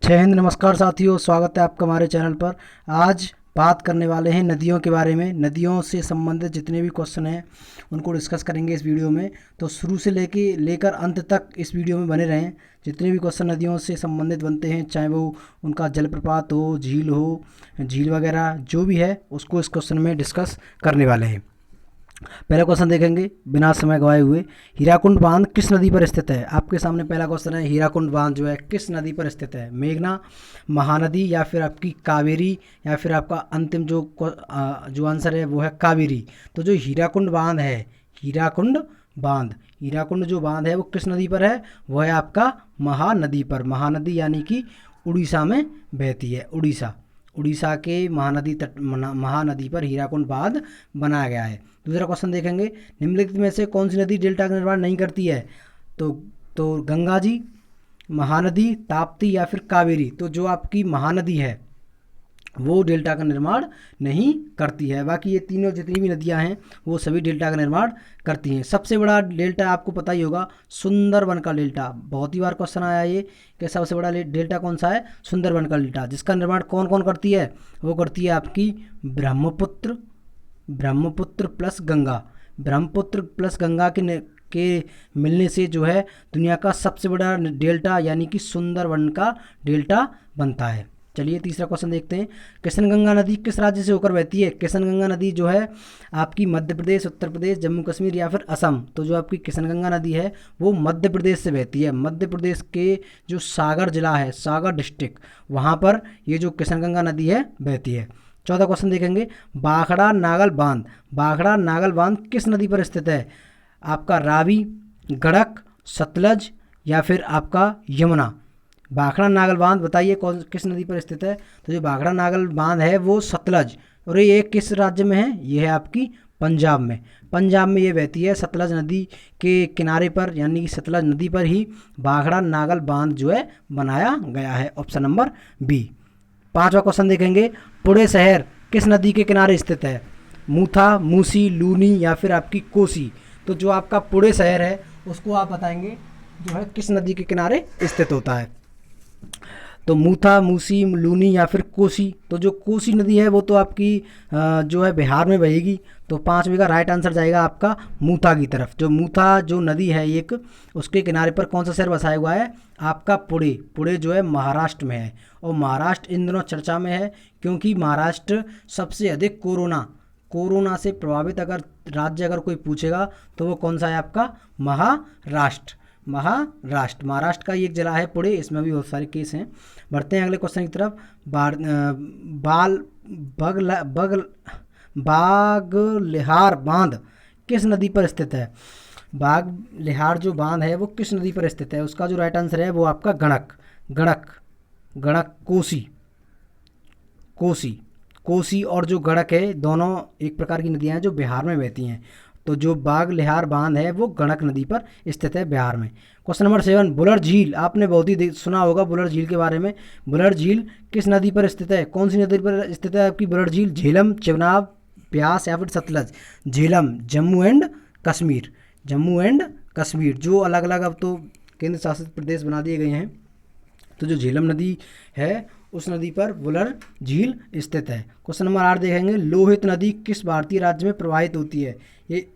जय हिंद। नमस्कार साथियों, स्वागत है आपका हमारे चैनल पर। आज बात करने वाले हैं नदियों के बारे में। नदियों से संबंधित जितने भी क्वेश्चन हैं उनको डिस्कस करेंगे इस वीडियो में। तो शुरू से लेकर अंत तक इस वीडियो में बने रहें। जितने भी क्वेश्चन नदियों से संबंधित बनते हैं, चाहे वो उनका जलप्रपात हो, झील वगैरह जो भी है, उसको इस क्वेश्चन में डिस्कस करने वाले हैं। पहला क्वेश्चन देखेंगे बिना समय गवाए हुए। हीराकुंड बांध किस नदी पर स्थित है? आपके सामने पहला क्वेश्चन है, हीराकुंड बांध जो है किस नदी पर स्थित है? मेघना, महानदी, या फिर आपकी कावेरी, या फिर आपका अंतिम जो आंसर है वो है कावेरी। तो जो हीराकुंड बांध है, हीराकुंड जो बांध है वो किस नदी पर है? वो है आपका महानदी पर। महानदी यानी कि उड़ीसा में बहती है। उड़ीसा के महानदी पर हीराकुंड बांध बनाया गया है। दूसरा क्वेश्चन देखेंगे, निम्नलिखित में से कौन सी नदी डेल्टा का निर्माण नहीं करती है? तो गंगा जी, महानदी, ताप्ती या फिर कावेरी। तो जो आपकी महानदी है वो डेल्टा का निर्माण नहीं करती है। बाकी ये तीनों जितनी भी नदियां हैं वो सभी डेल्टा का निर्माण करती हैं। सबसे बड़ा डेल्टा आपको पता ही होगा, सुंदरबन का डेल्टा। बहुत ही बार क्वेश्चन आया ये कि सबसे बड़ा डेल्टा कौन सा है? सुंदरबन का डेल्टा। जिसका निर्माण कौन कौन करती है? वो करती है आपकी ब्रह्मपुत्र प्लस गंगा। ब्रह्मपुत्र प्लस गंगा के मिलने से जो है दुनिया का सबसे बड़ा डेल्टा यानी कि सुंदरबन का डेल्टा बनता है। चलिए तीसरा क्वेश्चन देखते हैं। किशनगंगा नदी किस राज्य से होकर बहती है? किशनगंगा नदी जो है आपकी मध्य प्रदेश, उत्तर प्रदेश, जम्मू कश्मीर या फिर असम। तो जो आपकी किशनगंगा नदी है वो मध्य प्रदेश से बहती है। मध्य प्रदेश के जो सागर जिला है, सागर डिस्ट्रिक्ट, वहाँ पर ये जो किशनगंगा नदी है बहती है। चौथा क्वेश्चन देखेंगे, भाखड़ा नागल बांध किस नदी पर स्थित है? आपका रावी, गंडक, सतलज या फिर आपका यमुना। भाखड़ा नागल बांध बताइए कौन किस नदी पर स्थित है? तो जो भाखड़ा नागल बांध है वो सतलज, और ये किस राज्य में है? ये है आपकी पंजाब में ये बहती है। सतलज नदी के किनारे पर यानी कि सतलज नदी पर ही भाखड़ा नागल बांध जो है बनाया गया है। Option number B. पांचवा क्वेश्चन देखेंगे, पुणे शहर किस नदी के किनारे स्थित है? मूथा, मूसी, लूनी या फिर आपकी कोसी। तो जो आपका पुणे शहर है उसको आप बताएंगे जो है किस नदी के किनारे स्थित होता है? तो मूथा, मूसी, लूनी या फिर कोसी। तो जो कोसी नदी है वो तो आपकी जो है बिहार में बहेगी। तो पाँचवीं का राइट आंसर जाएगा आपका मूथा की तरफ। जो मूथा जो नदी है एक, उसके किनारे पर कौन सा शहर बसाया हुआ है? आपका पुणे जो है महाराष्ट्र में है। और महाराष्ट्र इन दिनों चर्चा में है क्योंकि महाराष्ट्र सबसे अधिक कोरोना से प्रभावित अगर राज्य अगर कोई पूछेगा तो वो कौन सा है? आपका महाराष्ट्र का एक जिला है पुणे। इसमें भी बहुत सारे केस हैं। बढ़ते हैं अगले क्वेश्चन की तरफ। बागलिहार बांध किस नदी पर स्थित है? बागलिहार जो बांध है वो किस नदी पर स्थित है? उसका जो राइट आंसर है वो आपका गणक कोसी और जो गणक है दोनों एक प्रकार की नदियां हैं जो बिहार में बहती हैं। तो जो बागलिहार बांध है वो गणक नदी पर स्थित है बिहार में। क्वेश्चन नंबर 7, बुलर झील। आपने बहुत ही सुना होगा बुलर झील के बारे में। बुलर झील किस नदी पर स्थित है? कौन सी नदी पर स्थित है आपकी बुलर झील? झेलम, चिनाब, ब्यास या फिर सतलज। झेलम, जम्मू एंड कश्मीर जो अलग अलग अब तो केंद्र शासित प्रदेश बना दिए गए हैं। तो जो झेलम नदी है उस नदी पर बुलर झील स्थित है। क्वेश्चन नंबर 8 देखेंगे, लोहित नदी किस भारतीय राज्य में प्रवाहित होती है? ये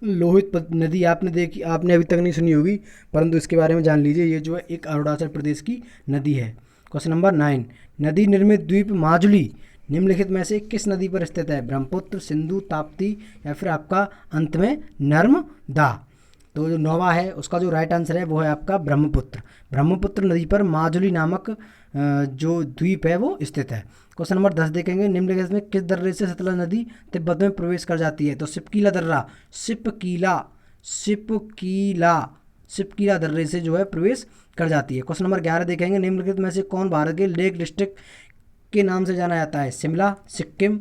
लोहित नदी आपने अभी तक नहीं सुनी होगी, परंतु इसके बारे में जान लीजिए। ये जो है एक अरुणाचल प्रदेश की नदी है। क्वेश्चन नंबर 9, नदी निर्मित द्वीप माजुली निम्नलिखित में से किस नदी पर स्थित है? ब्रह्मपुत्र, सिंधु, ताप्ती या फिर आपका अंत में नर्मदा। तो जो 9वां है उसका जो राइट आंसर है वो है आपका ब्रह्मपुत्र नदी पर माजुली नामक जो द्वीप है वो स्थित है। क्वेश्चन नंबर 10 देखेंगे, निम्नलिखित में किस दर्रे से सतलज नदी तिब्बत में प्रवेश कर जाती है? तो सिपकीला दर्रे से जो है प्रवेश कर जाती है। क्वेश्चन नंबर 11 देखेंगे, निम्नलिखित में से कौन भारत के लेक डिस्ट्रिक्ट के नाम से जाना जाता है? शिमला, सिक्किम,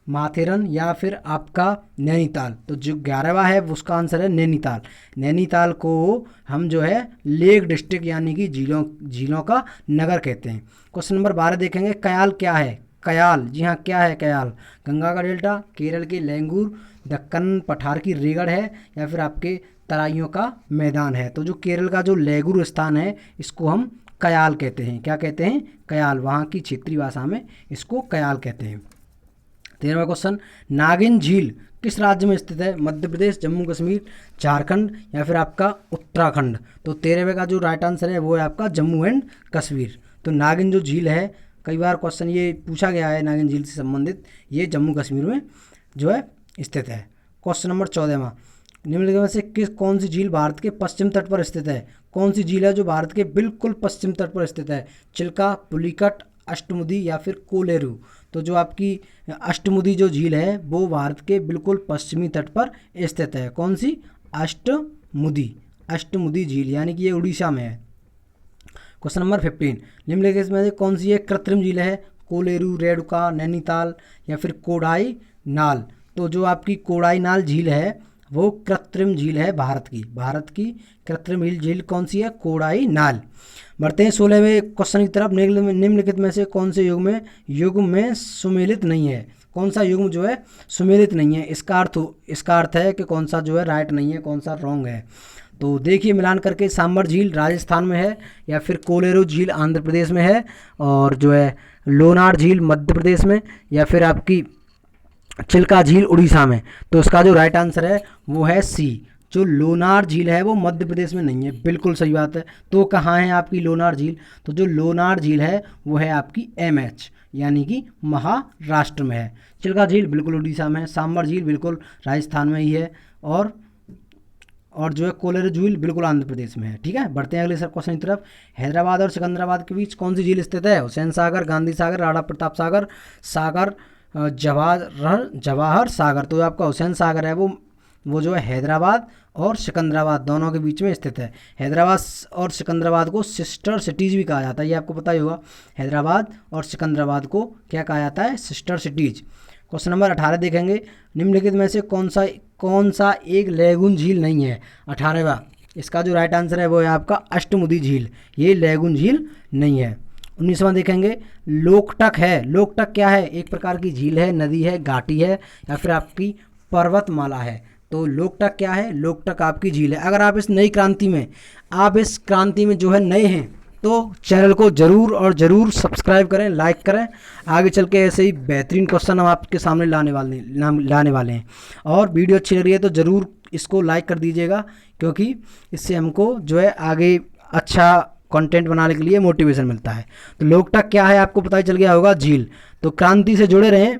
माथेरन या फिर आपका नैनीताल। तो जो 11वां है उसका आंसर है नैनीताल को हम जो है लेक डिस्ट्रिक्ट यानी कि झीलों का नगर कहते हैं। क्वेश्चन नंबर 12 देखेंगे, कयाल क्या है? जी हाँ, क्या है कयाल? गंगा का डेल्टा, केरल के लैंगूर, दक्कन पठार की रेगड़ है या फिर आपके तराइयों का मैदान है। तो जो केरल का जो लैगूर स्थान है इसको हम कयाल कहते हैं। क्या कहते हैं? कयाल, वहाँ की क्षेत्रीय भाषा में इसको कयाल कहते हैं। 13वां क्वेश्चन, नागिन झील किस राज्य में स्थित है? मध्य प्रदेश, जम्मू कश्मीर, झारखंड या फिर आपका उत्तराखंड। तो 13वें का जो राइट आंसर है वो है आपका जम्मू एंड कश्मीर। तो नागिन जो झील है, कई बार क्वेश्चन ये पूछा गया है नागिन झील से संबंधित, ये जम्मू कश्मीर में जो है स्थित है। क्वेश्चन नंबर 14वां, निम्नलिखित में से कौन सी झील भारत के पश्चिम तट पर स्थित है? कौन सी झील है जो भारत के बिल्कुल पश्चिम तट पर स्थित है? चिल्का, पुलिकट, अष्टमुदी या फिर कोलेरू। तो जो आपकी अष्टमुदी जो झील है वो भारत के बिल्कुल पश्चिमी तट पर स्थित है। कौन सी? अष्टमुदी, अष्टमुदी झील, यानी कि ये उड़ीसा में है। क्वेश्चन नंबर 15, निम्नलिखित में से कौन सी एक कृत्रिम झील है? कोलेरू, रेणुका, नैनीताल या फिर कोडाई नाल। तो जो आपकी कोडाई नाल झील है वो कृत्रिम झील है भारत की। भारत की कृत्रिम झील कौन सी है? कोडाई नाल। बढ़ते हैं 16वें क्वेश्चन की तरफ। निम्नलिखित में से कौन से युग्म में सुमेलित नहीं है? कौन सा युग्म जो है सुमेलित नहीं है? इसका अर्थ है कि कौन सा जो है राइट नहीं है, कौन सा रॉन्ग है। तो देखिए मिलान करके, सांबर झील राजस्थान में है, या फिर कोलेरू झील आंध्र प्रदेश में है, और जो है लोनार झील मध्य प्रदेश में, या फिर आपकी चिल्का झील उड़ीसा में। तो इसका जो राइट आंसर है वो है सी, जो लोनार झील है वो मध्य प्रदेश में नहीं है। बिल्कुल सही बात है। तो कहाँ है आपकी लोनार झील? तो जो लोनार झील है वो है आपकी MH, यानी कि महाराष्ट्र में है। चिल्का झील बिल्कुल उड़ीसा में है, सांबर झील बिल्कुल राजस्थान में ही है, और जो है कोलेरू झील बिल्कुल आंध्र प्रदेश में है। ठीक है, बढ़ते हैं अगले सर क्वेश्चन की तरफ। हैदराबाद और सिकंदराबाद के बीच कौन सी झील स्थित है? हुसैन सागर, गांधी सागर, राणा प्रताप सागर, जवाहर सागर। तो आपका हुसैन सागर है वो जो है हैदराबाद और सिकंदराबाद दोनों के बीच में स्थित है। हैदराबाद और सिकंदराबाद को सिस्टर सिटीज़ भी कहा जाता है, ये आपको पता ही होगा। हैदराबाद और सिकंदराबाद को क्या कहा जाता है? Sister cities. क्वेश्चन नंबर 18 देखेंगे, निम्नलिखित में से कौन सा एक लैगून झील नहीं है? 18वां, इसका जो राइट आंसर है वो है आपका अष्टमुदी झील, ये लैगून झील नहीं है। 19वां देखेंगे, लोकटक है। लोकटक क्या है? एक प्रकार की झील है, नदी है, घाटी है, या फिर आपकी पर्वतमाला है। तो लोकटक क्या है? लोकटक आपकी झील है। अगर आप इस क्रांति में जो है नए हैं तो चैनल को ज़रूर सब्सक्राइब करें, लाइक करें। आगे चल के ऐसे ही बेहतरीन क्वेश्चन हम आपके सामने लाने वाले हैं। और वीडियो अच्छी लग रही है तो ज़रूर इसको लाइक कर दीजिएगा, क्योंकि इससे हमको जो है आगे अच्छा कंटेंट बनाने के लिए मोटिवेशन मिलता है। तो लोकटक क्या है आपको पता ही चल गया होगा, झील। तो क्रांति से जुड़े रहें,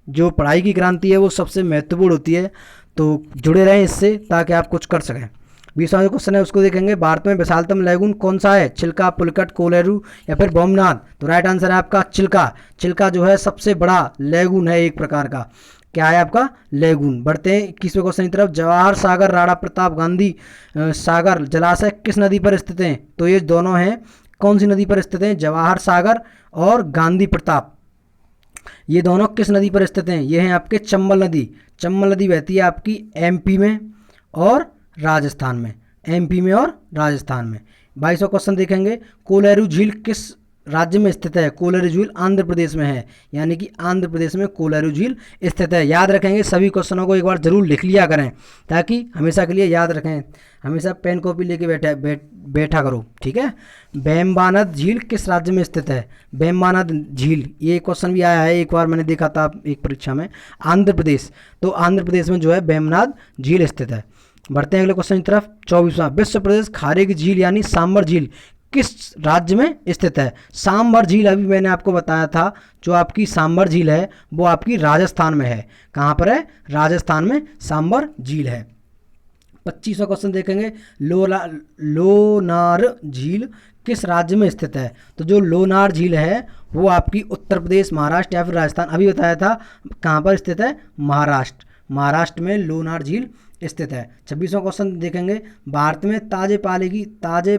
जो पढ़ाई की क्रांति है वो सबसे महत्वपूर्ण होती है, तो जुड़े रहें इससे ताकि आप कुछ कर सकें। 20वां जो क्वेश्चन है उसको देखेंगे, भारत में विशालतम लैगून कौन सा है? चिल्का, पुलिकट, कोलेरू या फिर बोमनाथ। तो राइट आंसर है आपका चिल्का। चिल्का जो है सबसे बड़ा लैगून है एक प्रकार का। क्या है आपका? लैगून। बढ़ते हैं 21वें क्वेश्चन की तरफ। जवाहर सागर, राणा प्रताप गांधी सागर जलाशय किस नदी पर स्थित हैं? तो ये दोनों हैं, कौन सी नदी पर स्थित हैं? जवाहर सागर और गांधी प्रताप, ये दोनों किस नदी पर स्थित हैं? ये हैं आपके चंबल नदी। चंबल नदी बहती है आपकी MP में और राजस्थान में, MP में और राजस्थान में। 22वां क्वेश्चन देखेंगे, कोलेरू झील किस राज्य में स्थित है? कोलेरू झील आंध्र प्रदेश में है, यानी कि आंध्र प्रदेश में कोलेरू झील स्थित है। याद रखेंगे, सभी क्वेश्चनों को एक बार जरूर लिख लिया करें ताकि हमेशा के लिए याद रखें। हमेशा पेन कॉपी लेके बैठा करो, ठीक है। बेम्बानद झील किस राज्य में स्थित है? बेम्बानद झील, ये क्वेश्चन भी आया है एक बार, मैंने देखा था एक परीक्षा में। आंध्र प्रदेश, तो आंध्र प्रदेश में जो है बेम्बानद झील स्थित है। बढ़ते हैं अगले क्वेश्चन की तरफ। 24वां, विश्व प्रदेश खारे की झील यानी सांबर झील किस राज्य में स्थित है? सांबर झील अभी मैंने आपको बताया था, जो आपकी सांबर झील है वो आपकी राजस्थान में है। कहाँ पर है? राजस्थान में सांबर झील है। 25वां क्वेश्चन देखेंगे, लोनार झील किस राज्य में स्थित है? तो जो लोनार झील है वो आपकी उत्तर प्रदेश, महाराष्ट्र या फिर राजस्थान, अभी बताया था कहाँ पर स्थित है? महाराष्ट्र में लोनार झील स्थित है। 26वां क्वेश्चन देखेंगे, भारत में ताजे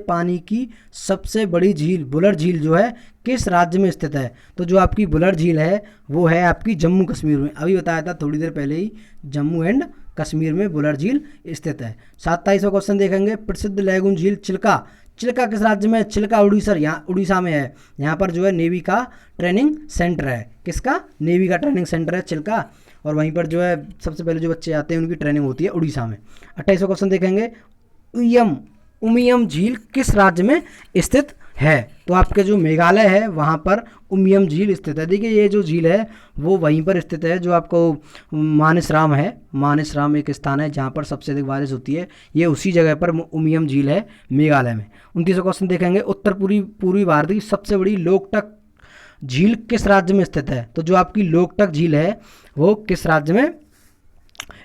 पानी की सबसे बड़ी झील बुलर झील जो है किस राज्य में स्थित है? तो जो आपकी बुलर झील है वो है आपकी जम्मू कश्मीर में, अभी बताया था थोड़ी देर पहले ही, जम्मू एंड कश्मीर में बुलर झील स्थित है। 27वां क्वेश्चन देखेंगे, प्रसिद्ध लैगून झील चिल्का किस राज्य में? चिल्का उड़ीसा में है। यहाँ पर जो है नेवी का ट्रेनिंग सेंटर है। किसका? नेवी का ट्रेनिंग सेंटर है चिल्का, और वहीं पर जो है सबसे पहले जो बच्चे आते हैं उनकी ट्रेनिंग होती है उड़ीसा में। 28वां क्वेश्चन देखेंगे, उमियम झील किस राज्य में स्थित है। तो आपके जो मेघालय है वहाँ पर उमियम झील स्थित है। देखिए ये जो झील है वो वहीं पर स्थित है जो आपको मानसराम है। मानसराम एक स्थान है जहाँ पर सबसे अधिक बारिश होती है, ये उसी जगह पर उमियम झील है मेघालय में। 29वां क्वेश्चन देखेंगे, उत्तर पूर्वी भारत की सबसे बड़ी लोकटक झील किस राज्य में स्थित है? तो जो आपकी लोकटक झील है वो किस राज्य में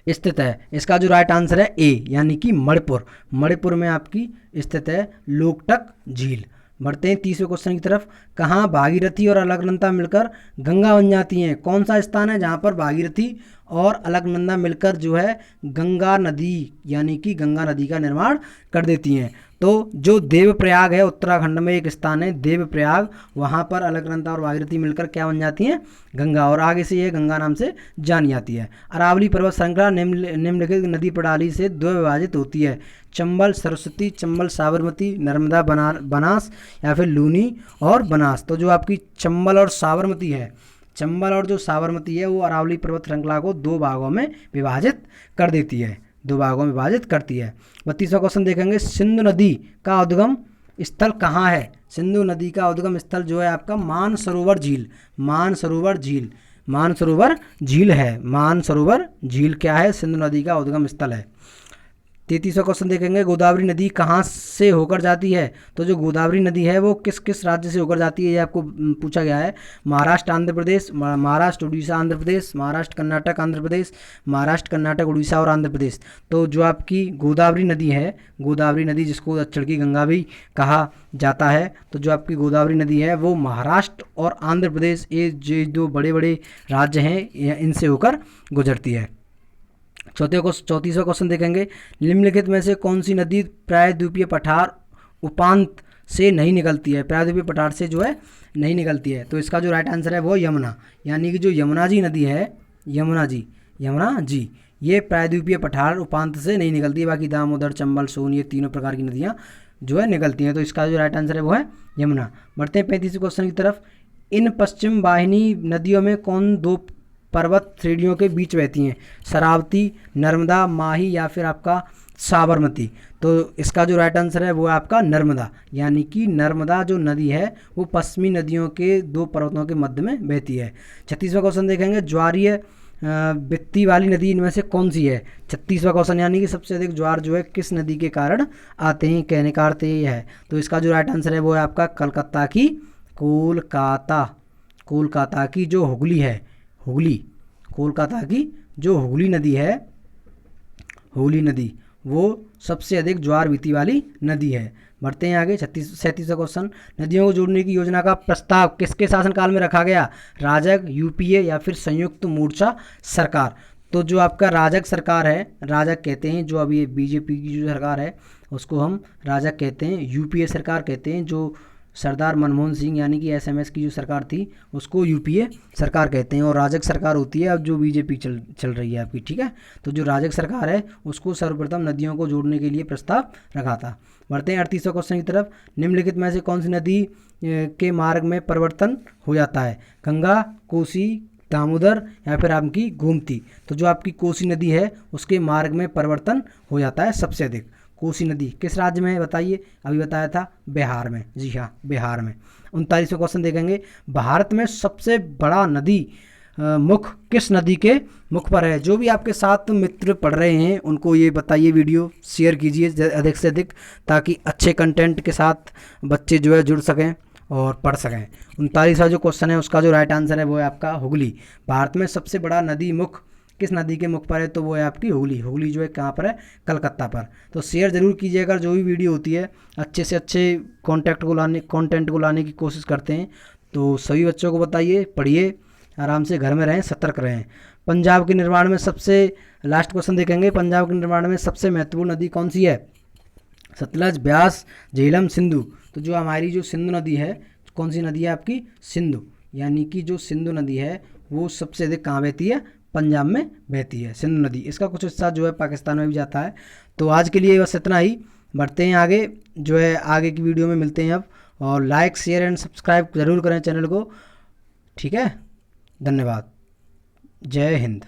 स्थित है? इसका जो राइट आंसर है ए, यानी कि मणिपुर। मणिपुर में आपकी स्थित है लोकटक झील। बढ़ते हैं 30वें क्वेश्चन की तरफ, कहाँ भागीरथी और अलकनंदा मिलकर गंगा बन जाती हैं? कौन सा स्थान है जहाँ पर भागीरथी और अलकनंदा मिलकर जो है गंगा नदी यानी कि गंगा नदी का निर्माण कर देती हैं? तो जो देवप्रयाग है, उत्तराखंड में एक स्थान है देवप्रयाग, वहाँ पर अलकनंदा और भागीरथी मिलकर क्या बन जाती हैं? गंगा, और आगे से ये गंगा नाम से जानी जाती है। अरावली पर्वत श्रृंखला निम्नलिखित नदी प्रणाली से दो विभाजित होती है? चंबल सरस्वती, चंबल साबरमती, नर्मदा बनास या फिर लूनी और बनास। तो जो आपकी चंबल और साबरमती है, चंबल और जो साबरमती है वो अरावली पर्वत श्रृंखला को दो भागों में विभाजित कर देती है, दो भागों में विभाजित करती है। 32वां क्वेश्चन देखेंगे, सिंधु नदी का उद्गम स्थल कहाँ है? सिंधु नदी का उद्गम स्थल जो है आपका मानसरोवर झील, मानसरोवर झील, मानसरोवर झील है। मानसरोवर झील क्या है? सिंधु नदी का उद्गम स्थल है। 33वां क्वेश्चन देखेंगे, गोदावरी नदी कहाँ से होकर जाती है? तो जो गोदावरी नदी है वो किस किस राज्य से होकर जाती है ये आपको पूछा गया है। महाराष्ट्र आंध्र प्रदेश, महाराष्ट्र उड़ीसा आंध्र प्रदेश, महाराष्ट्र कर्नाटक आंध्र प्रदेश, महाराष्ट्र कर्नाटक उड़ीसा और आंध्र प्रदेश। तो जो आपकी गोदावरी नदी है, गोदावरी नदी जिसको दक्षिण की गंगा भी कहा जाता है, तो जो आपकी गोदावरी नदी है वो महाराष्ट्र और आंध्र प्रदेश, ये जो बड़े बड़े राज्य हैं इनसे होकर गुजरती है। 34वां क्वेश्चन देखेंगे, निम्नलिखित में से कौन सी नदी प्रायद्वीपीय पठार उपांत से नहीं निकलती है? प्रायद्वीपीय पठार से जो है नहीं निकलती है। तो इसका जो राइट आंसर है वो यमुना, यानी कि जो यमुना जी नदी है, यमुना जी ये प्रायद्वीपीय पठार उपांत से नहीं निकलती है। बाकी दामोदर, चंबल, सोन ये तीनों प्रकार की नदियाँ जो है निकलती हैं। तो इसका जो राइट आंसर है वो है यमुना। बढ़ते हैं 35वें क्वेश्चन की तरफ, इन पश्चिम वाहिनी नदियों में कौन दो पर्वत श्रेणियों के बीच बहती हैं? शरावती, नर्मदा, माही या फिर आपका साबरमती। तो इसका जो राइट आंसर है वो है आपका नर्मदा, यानी कि नर्मदा जो नदी है वो पश्चिमी नदियों के दो पर्वतों के मध्य में बहती है। 36वां क्वेश्चन देखेंगे, ज्वारीय वित्ती वाली नदी इनमें से कौन सी है? 36वां क्वेश्चन, यानी कि सबसे अधिक ज्वार जो है किस नदी के कारण आते हैं, कहने का अर्थ ये है। तो इसका जो राइट आंसर है वो है आपका कोलकाता की जो हुगली है, कोलकाता की जो हुगली नदी है, हुगली नदी वो सबसे अधिक ज्वार भीति वाली नदी है। बढ़ते हैं आगे 37वां क्वेश्चन, नदियों को जोड़ने की योजना का प्रस्ताव किसके शासनकाल में रखा गया? राजग, यूपीए या फिर संयुक्त मोर्चा सरकार। तो जो आपका राजग सरकार है, राजग कहते हैं, जो अभी बीजेपी की जो सरकार है उसको हम राजग कहते हैं, यूपीए सरकार कहते हैं, जो सरदार मनमोहन सिंह यानी कि एसएमएस की जो सरकार थी उसको यूपीए सरकार कहते हैं, और राजग सरकार होती है अब जो बीजेपी चल रही है आपकी, ठीक है। तो जो राजग सरकार है उसको सर्वप्रथम नदियों को जोड़ने के लिए प्रस्ताव रखा था। बढ़ते हैं 38वां क्वेश्चन की तरफ, निम्नलिखित में से कौन सी नदी के मार्ग में परिवर्तन हो जाता है? गंगा, कोसी, दामोदर या फिर आपकी गोमती। तो जो आपकी कोसी नदी है उसके मार्ग में परिवर्तन हो जाता है सबसे अधिक। कोसी नदी किस राज्य में है बताइए? अभी बताया था बिहार में, जी हाँ बिहार में। 39वां क्वेश्चन देखेंगे, भारत में सबसे बड़ा नदी मुख किस नदी के मुख पर है? जो भी आपके साथ मित्र पढ़ रहे हैं उनको ये बताइए, वीडियो शेयर कीजिए अधिक से अधिक, ताकि अच्छे कंटेंट के साथ बच्चे जो है जुड़ सकें और पढ़ सकें। 39वां जो क्वेश्चन है उसका जो राइट आंसर है वो है आपका हुगली। भारत में सबसे बड़ा नदी मुख किस नदी के मुख पर है? तो वो है आपकी हुगली। हुगली जो है कहाँ पर है? कलकत्ता पर। तो शेयर ज़रूर कीजिएगा, जो भी वीडियो होती है अच्छे से अच्छे कंटेंट को लाने की कोशिश करते हैं। तो सभी बच्चों को बताइए, पढ़िए, आराम से घर में रहें, सतर्क रहें। पंजाब के निर्माण में सबसे, लास्ट क्वेश्चन देखेंगे, पंजाब के निर्माण में सबसे महत्वपूर्ण नदी कौन सी है? सतलज, ब्यास, झेलम, सिंधु। तो जो हमारी जो सिंधु नदी है, कौन सी नदी है आपकी? सिंधु, यानी कि जो सिंधु नदी है वो सबसे अधिक कहाँ बहती है? पंजाब में बहती है सिंधु नदी। इसका कुछ हिस्सा जो है पाकिस्तान में भी जाता है। तो आज के लिए बस इतना ही, बढ़ते हैं आगे, जो है आगे की वीडियो में मिलते हैं अब। और लाइक, शेयर एंड सब्सक्राइब ज़रूर करें चैनल को, ठीक है। धन्यवाद, जय हिंद।